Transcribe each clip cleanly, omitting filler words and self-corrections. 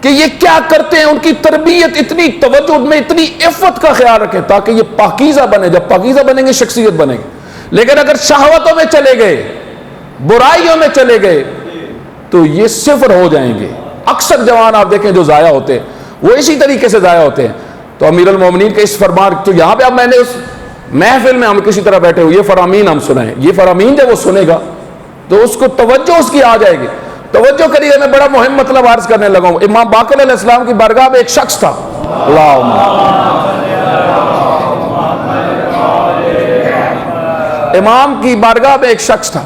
کہ یہ کیا کرتے ہیں، ان کی تربیت اتنی توجہ میں اتنی عفت کا خیال رکھیں تاکہ یہ پاکیزہ بنے. جب پاکیزہ بنیں گے شخصیت بنے گی. لیکن اگر شہوتوں میں چلے گئے، برائیوں میں چلے گئے تو یہ صفر ہو جائیں گے. اکثر جوان آپ دیکھیں جو ضائع ہوتے ہیں وہ اسی طریقے سے ضائع ہوتے ہیں. تو امیر المومنین کے اس فرمان، تو یہاں پہ اب میں نے اس محفل میں ہم کسی طرح بیٹھے ہوئے یہ فرامین ہم سنیں، یہ فرامین جب وہ سنے گا تو اس کو توجہ اس کی آ جائے گی. توجہ کریے، میں بڑا مہم مطلب عرض کرنے لگا ہوں. امام باقر علیہ السلام کی بارگاہ میں ایک شخص تھا، امام کی بارگاہ میں ایک شخص تھا،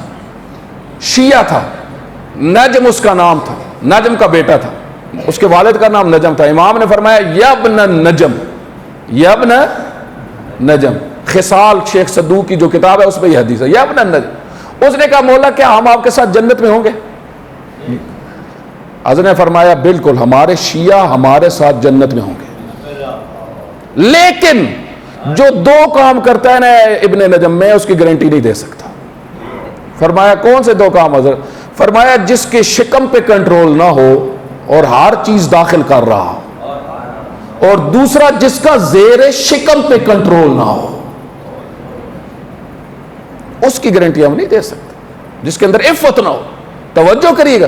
شیعہ تھا، نجم اس کا نام تھا، نجم کا بیٹا تھا، اس کے والد کا نام نجم تھا. امام نے فرمایا یا ابن نجم، یا ابن نجم. خصال شیخ صدوق کی جو کتاب ہے اس میں یہ حدیث ہے، یا ابن نجم. اس نے کہا مولا کیا ہم آپ کے ساتھ جنت میں ہوں گے؟ حضرت نے فرمایا بالکل، ہمارے شیعہ ہمارے ساتھ جنت میں ہوں گے، لیکن جو دو کام کرتا ہے نا ابن نجم، میں اس کی گارنٹی نہیں دے سکتا. فرمایا کون سے دو کام حضرت؟ فرمایا جس کے شکم پہ کنٹرول نہ ہو اور ہر چیز داخل کر رہا ہو، اور دوسرا جس کا زیر شکم پہ کنٹرول نہ ہو، اس کی گارنٹی ہم نہیں دے سکتے، جس کے اندر عفت نہ ہو. توجہ کریے گا،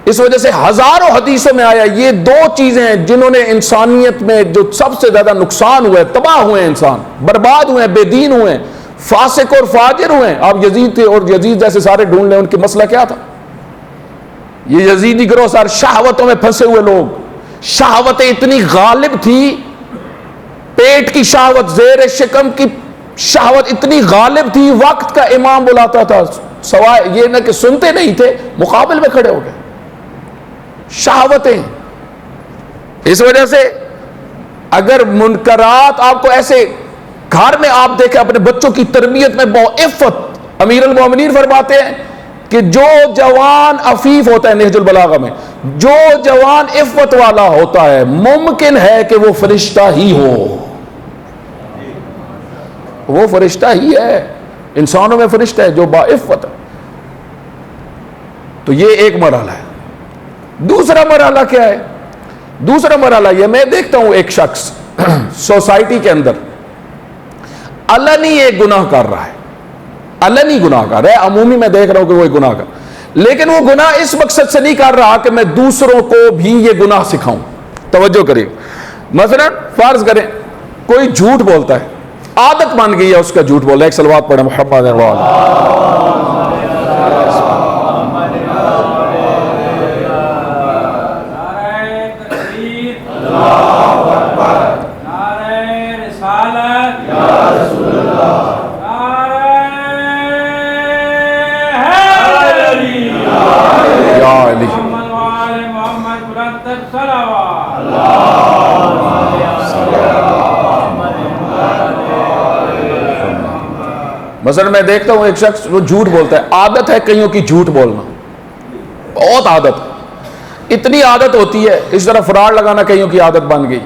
اس وجہ سے ہزاروں حدیثوں میں آیا یہ دو چیزیں ہیں جنہوں نے انسانیت میں جو سب سے زیادہ نقصان ہوا ہے، تباہ ہوئے ہیں، انسان برباد ہوئے ہیں، بے دین ہوئے ہیں، فاسق اور فاجر ہوئے ہیں. آپ یزید تھے اور یزید جیسے سارے ڈھونڈ لیں، ان کی مسئلہ کیا تھا؟ یہ یزیدی گروہ سارے شہوتوں میں پھنسے ہوئے لوگ. شہوتیں اتنی غالب تھی، پیٹ کی شہوت، زیر شکم کی شہوت اتنی غالب تھی، وقت کا امام بلاتا تھا سوائے یہ نہ کہ سنتے نہیں تھے، مقابل میں کھڑے ہو گئے. شہوتیں. اس وجہ سے اگر منکرات آپ کو ایسے گھر میں آپ دیکھیں، اپنے بچوں کی تربیت میں بہت عفت. امیر المومنین فرماتے ہیں کہ جو جوان عفیف ہوتا ہے، نہج البلاغہ میں، جو جوان عفت والا ہوتا ہے ممکن ہے کہ وہ فرشتہ ہی ہو، وہ فرشتہ ہی ہے. انسانوں میں فرشتہ ہے جو باعفت ہے. تو یہ ایک مرحلہ ہے. دوسرا مرحلہ کیا ہے؟ دوسرا مرحلہ یہ، میں دیکھتا ہوں ایک شخص سوسائٹی کے اندر علنی ایک گناہ کر رہا ہے، علنی گناہ کر رہا ہے، عمومی میں دیکھ رہا ہوں کہ وہ گناہ کر، لیکن وہ گناہ اس مقصد سے نہیں کر رہا کہ میں دوسروں کو بھی یہ گناہ سکھاؤں. توجہ کریں. مثلا فرض کریں کوئی جھوٹ بولتا ہے، عادت بن گئی ہے اس کا جھوٹ بولنا. ایک صلوات پڑھیں محمد مثلا میں دیکھتا ہوں ایک شخص وہ جھوٹ بولتا ہے، عادت ہے کئیوں کی جھوٹ بولنا، بہت عادت، اتنی عادت ہوتی ہے. اس طرح فراڈ لگانا کئیوں کی عادت بن گئی.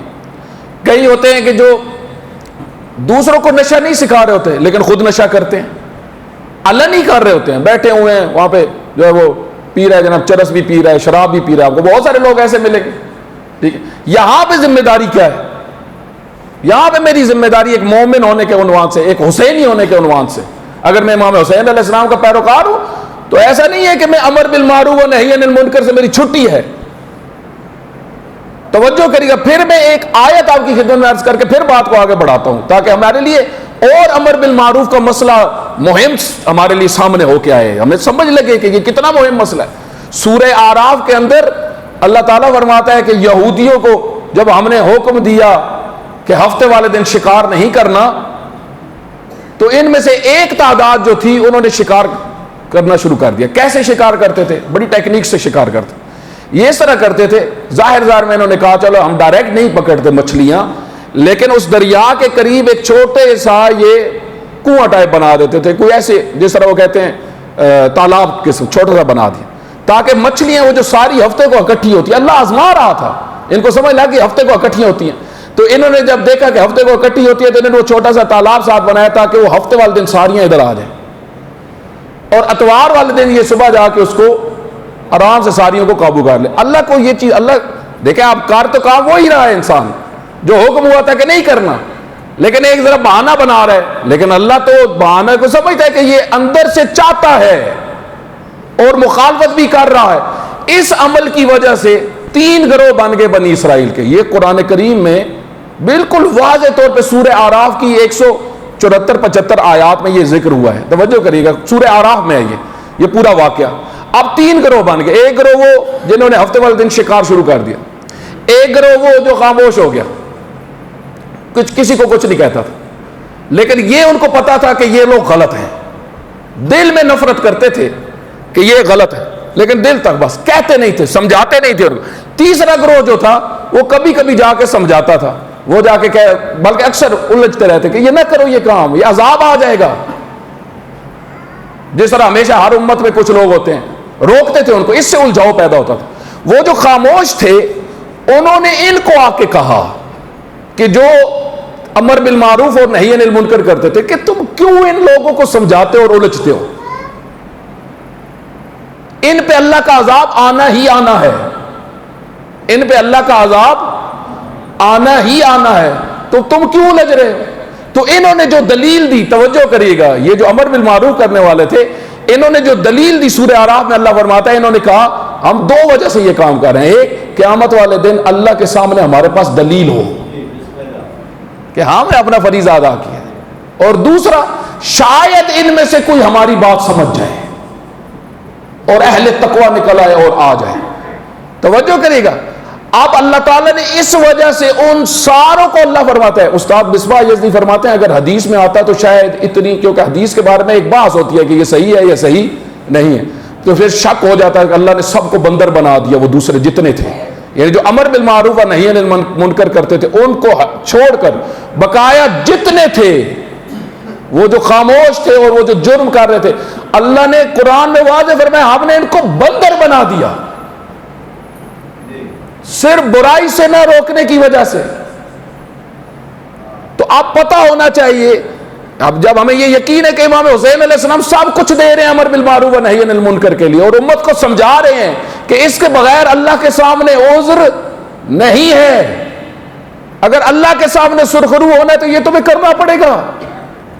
کئی ہوتے ہیں کہ جو دوسروں کو نشہ نہیں سکھا رہے ہوتے لیکن خود نشہ کرتے ہیں، علنی کر رہے ہوتے ہیں، بیٹھے ہوئے ہیں وہاں پہ جو ہے وہ پی رہا ہے، جناب چرس بھی پی رہا ہے، شراب بھی پی رہا ہے. آپ کو بہت سارے لوگ ایسے ملیں گے. ٹھیک ہے، یہاں پہ ذمہ داری کیا ہے؟ یہاں پہ میری ذمہ داری ایک مومن ہونے کے عنوان سے، ایک حسینی ہونے کے عنوان سے، اگر میں امام حسین علیہ السلام کا پیروکار ہوں تو ایسا نہیں ہے کہ میں امر بالمعروف و نہی عن المنکر سے میری چھٹی ہے. توجہ کریے گا. پھر میں ایک آیت آپ کی خدمت میں عرض کر کے پھر بات کو آگے بڑھاتا ہوں تاکہ ہمارے لیے اور امر بالمعروف کا مسئلہ مہم ہمارے لیے سامنے ہو کے آئے، ہمیں سمجھ لگے کہ یہ کتنا مہم مسئلہ ہے. سورہ اعراف کے اندر اللہ تعالیٰ فرماتا ہے کہ یہودیوں کو جب ہم نے حکم دیا کہ ہفتے والے دن شکار نہیں کرنا تو ان میں سے ایک تعداد جو تھی انہوں نے شکار کرنا شروع کر دیا. کیسے شکار کرتے تھے؟ بڑی ٹیکنیک سے شکار کرتے. یہ اس طرح کرتے تھے، ظاہر میں انہوں نے کہا چلو ہم ڈائریکٹ نہیں پکڑتے مچھلیاں، لیکن اس دریا کے قریب ایک چھوٹے سا یہ کنواں ٹائپ بنا دیتے تھے، کوئی ایسے جس طرح وہ کہتے ہیں تالاب قسم چھوٹا سا بنا دیا تاکہ مچھلیاں وہ جو ساری ہفتے کو اکٹھی ہوتی ہیں، اللہ آزما رہا تھا ان کو، سمجھ لگا کہ ہفتے کو اکٹھی ہوتی ہیں. تو انہوں نے جب دیکھا کہ ہفتے کو اکٹھی ہوتی ہے تو انہوں نے وہ چھوٹا سا تالاب ساتھ بنایا تاکہ وہ ہفتے والے دن ساریاں ادھر آ جائیں، اور اتوار والے دن یہ صبح جا کے اس کو آرام سے ساریوں کو قابو کر لے. اللہ کو یہ چیز، اللہ دیکھیں آپ کار تو کام وہی رہا ہے انسان جو حکم ہوا تھا کہ نہیں کرنا، لیکن ایک ذرا بہانہ بنا رہا ہے، لیکن اللہ تو بہانہ کو سمجھتا ہے کہ یہ اندر سے چاہتا ہے اور مخالفت بھی کر رہا ہے۔ اس عمل کی وجہ سے 3 گروہ بن گئے بنی اسرائیل کے۔ یہ قرآن کریم میں بالکل واضح طور پہ سورہ اعراف کی 174-75 آیات میں یہ ذکر ہوا ہے، توجہ کریے گا، سورہ اعراف میں ہے یہ پورا واقعہ۔ اب 3 گروہ بن گئے، ایک گروہ وہ جنہوں نے ہفتے والے دن شکار شروع کر دیا، ایک گروہ وہ جو خاموش ہو گیا، کسی کو کچھ نہیں کہتا تھا، لیکن یہ ان کو پتا تھا کہ یہ لوگ غلط ہیں، دل میں نفرت کرتے تھے کہ یہ غلط ہے، لیکن دل تک بس کہتے نہیں تھے، سمجھاتے نہیں تھے۔ تیسرا گروہ جو تھا وہ کبھی کبھی جا کے سمجھاتا تھا، وہ جا کے بلکہ اکثر الجھتے رہتے کہ یہ نہ کرو یہ کام، یہ عذاب آ جائے گا۔ جس طرح ہمیشہ ہر امت میں کچھ لوگ ہوتے ہیں، روکتے تھے ان کو، اس سے الجھاؤ پیدا ہوتا تھا۔ وہ جو خاموش تھے انہوں نے ان کو آ کے کہا کہ جو امر بالمعروف اور نہی عن المنکر کرتے تھے کہ تم کیوں ان لوگوں کو سمجھاتے اور الجھتے ہو، ان پہ اللہ کا عذاب آنا ہی آنا ہے، ان پہ اللہ کا عذاب آنا ہی آنا ہے، تو تم کیوں الجھ رہے ہو؟ تو انہوں نے جو دلیل دی، توجہ کریے گا، یہ جو امر بالمعروف کرنے والے تھے انہوں نے جو دلیل دی، سورہ اعراف میں اللہ فرماتا ہے انہوں نے کہا ہم 2 وجہ سے یہ کام کر رہے ہیں۔ ایک، قیامت والے دن اللہ کے سامنے ہمارے پاس دلیل ہو کہ ہم نے اپنا فریضہ ادا کیا، اور دوسرا شاید ان میں سے کوئی ہماری بات سمجھ جائے اور اہل تقوی نکل آئے اور آ جائے۔ توجہ کریے گا، اب اللہ تعالیٰ نے اس وجہ سے ان ساروں کو اللہ فرماتا ہے، استاد مصباح یزدی فرماتے ہیں اگر حدیث میں آتا تو شاید اتنی، کیونکہ حدیث کے بارے میں ایک بحث ہوتی ہے کہ یہ صحیح ہے یا صحیح نہیں ہے، تو پھر شک ہو جاتا ہے کہ اللہ نے سب کو بندر بنا دیا، وہ دوسرے جتنے تھے، یعنی جو امر بالمعروف اور نہی عن المنکر کرتے تھے ان کو چھوڑ کر بقایا جتنے تھے، وہ جو خاموش تھے اور وہ جو جرم کر رہے تھے، اللہ نے قرآن میں واضح فرمایا ہم نے ان کو بندر بنا دیا، صرف برائی سے نہ روکنے کی وجہ سے۔ تو اب پتہ ہونا چاہیے، اب جب ہمیں یہ یقین ہے کہ امام حسین علیہ السلام سب کچھ دے رہے ہیں امر بالمعروف و نہی عن المنکر کے لیے، اور امت کو سمجھا رہے ہیں کہ اس کے بغیر اللہ کے سامنے عذر نہیں ہے، اگر اللہ کے سامنے سرخرو ہونا ہے تو یہ تمہیں کرنا پڑے گا،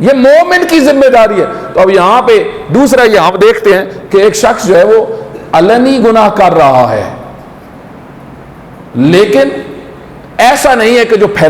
یہ مومن کی ذمہ داری ہے۔ تو اب یہاں پہ دوسرا یہ ہم دیکھتے ہیں کہ ایک شخص جو ہے وہ علنی گناہ کر رہا ہے، لیکن ایسا نہیں ہے کہ جو پھیلا